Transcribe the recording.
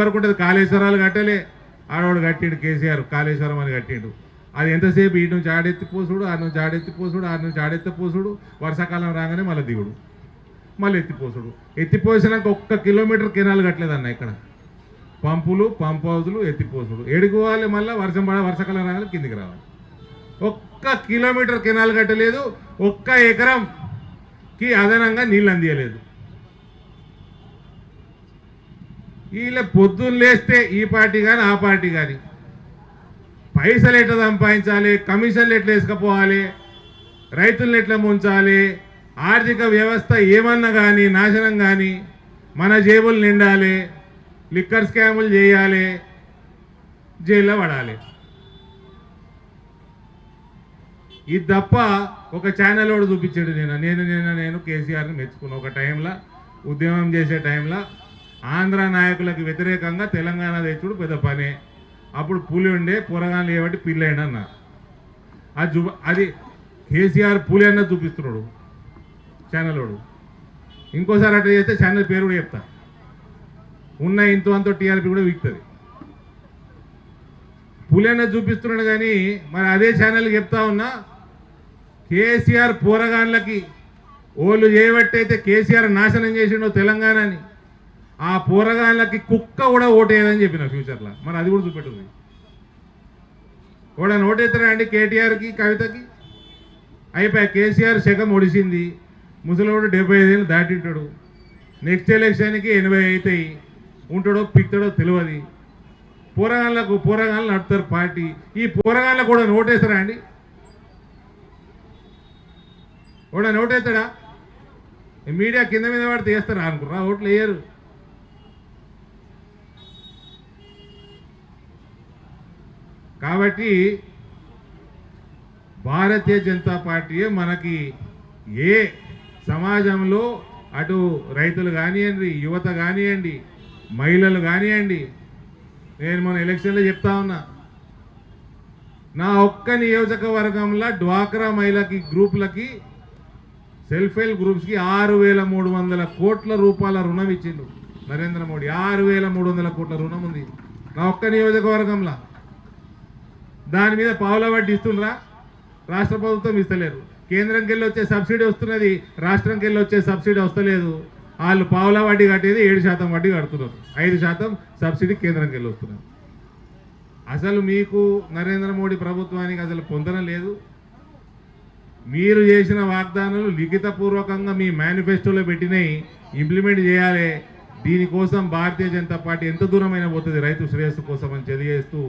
వరకు ఉంటుంది. కాళేశ్వరాలు కట్టలే, ఆడవాడు కట్టిండు కేసీఆర్, కాళేశ్వరం అని కట్టిండు. అది ఎంతసేపు ఈ నుంచి ఆడెత్తిపోసుడు, ఆ నుంచి ఆడెత్తిపోసుడు, ఆ నుంచి ఆడెత్తిపోసుడు, వర్షాకాలం రాగానే మళ్ళీ దిగుడు, మళ్ళీ ఎత్తిపోసుడు. ఎత్తిపోసినాక 1 కిలోమీటర్ కెనాల్ కట్టలేదన్న ఇక్కడ. పంపులు, పంప్ హౌజులు, ఎత్తిపోసుడు. ఎడుకోవాలి, మళ్ళీ వర్షాకాలం రాగానే కిందికి రావాలి. 1 కిలోమీటర్ కెనాల్ కట్టలేదు, 1 ఎకరంకి అదనంగా నీళ్ళు అందియలేదు. వీళ్ళ పొద్దున్న లేస్తే ఈ పార్టీ కానీ ఆ పార్టీ కానీ పైసలు ఎట్లా సంపాదించాలి, కమిషన్లు ఎట్లా వేసుకపోవాలి, రైతులను ఎట్లా ముంచాలి, ఆర్థిక వ్యవస్థ ఏమన్నా కానీ నాశనం కానీ, మన జేబులు నిండాలి, లిక్కర్ స్కాములు చేయాలి, జైల్లో పడాలి. ఇది తప్ప ఒక ఛానల్ వాడు చూపించాడు. నేను కేసీఆర్ని మెచ్చుకున్నా. ఒక టైంలో ఉద్యమం చేసే టైంలో ఆంధ్ర నాయకులకు వ్యతిరేకంగా తెలంగాణ తెచ్చుడు పెద్ద పనే. అప్పుడు పులి ఉండే, పొరగాలు ఏబట్టి పిల్లైండి అన్న. అది కేసీఆర్ పులి అన్న చూపిస్తున్నాడు ఛానల్ వాడు. ఇంకోసారి అట్లా చేస్తే ఛానల్ పేరు కూడా చెప్తా. ఉన్న ఇంతో అంతో టీఆర్పీ కూడా వీక్తుంది. పులి అన్న చూపిస్తున్నాడు కానీ మరి అదే ఛానల్ చెప్తా ఉన్నా, కేసీఆర్ పోరగాన్లకి ఓళ్ళు చేయబట్టయితే కేసీఆర్ నాశనం చేసిండో తెలంగాణని, ఆ పోరగాళ్ళకి కుక్క కూడా ఓటేయదని చెప్పిన ఫ్యూచర్లో. మరి అది కూడా చూపెట్టుంది. కూడా ఓటేస్తారా అండి కేటీఆర్కి, కవితకి? అయిపోయా, కేసీఆర్ శకం ఒడిసింది. ముసలివాడు 75 ఏళ్ళు దాటింటాడు. నెక్స్ట్ ఎలక్షన్కి 80 అవుతాయి. ఉంటాడో పిక్తాడో తెలియదు. పోరగాళ్ళు నడుపుతారు పార్టీ. ఈ పోరగాళ్ళకు కూడా ఓటేస్తారా అండి? కూడా ఓటేస్తాడా? మీడియా కింద మీద పడితే వేస్తారా అనుకున్నా? ఓట్లు వేయరు. కాబట్టి భారతీయ జనతా పార్టీయే మనకి ఏ సమాజంలో అటు రైతులు కానివ్వండి, యువత కానివ్వండి, మహిళలు కానివ్వండి. నేను మన ఎలక్షన్లో చెప్తా ఉన్నా, నా ఒక్క నియోజకవర్గంలో డ్వాక్రా మహిళకి గ్రూపులకి, సెల్ఫ్ హెల్ప్ గ్రూప్స్కి 6,300 కోట్ల రూపాయల రుణం ఇచ్చిండు నరేంద్ర మోడీ. 6,300 కోట్ల రుణం ఉంది నా ఒక్క నియోజకవర్గంలో. దాని మీద పావుల వడ్డీ ఇస్తుండ్రా? రాష్ట్ర ప్రభుత్వం ఇస్తలేరు. కేంద్రంకి వెళ్ళి వచ్చే సబ్సిడీ వస్తున్నది, రాష్ట్రంకి వెళ్ళి వచ్చే సబ్సిడీ వస్తలేదు. వాళ్ళు పావుల వడ్డీ కట్టేది 7% వడ్డీ కడుతున్నారు. 5% సబ్సిడీ కేంద్రంకి వెళ్ళి వస్తున్నారు. అసలు మీకు నరేంద్ర మోడీ ప్రభుత్వానికి అసలు పొందన లేదు. మీరు చేసిన వాగ్దానాలు లిఖితపూర్వకంగా మీ మేనిఫెస్టోలో పెట్టినవి ఇంప్లిమెంట్ చేయాలి. దీనికోసం భారతీయ జనతా పార్టీ ఎంత దూరమైనా పోతుంది రైతు శ్రేయస్సు కోసం అని తెలియజేస్తూ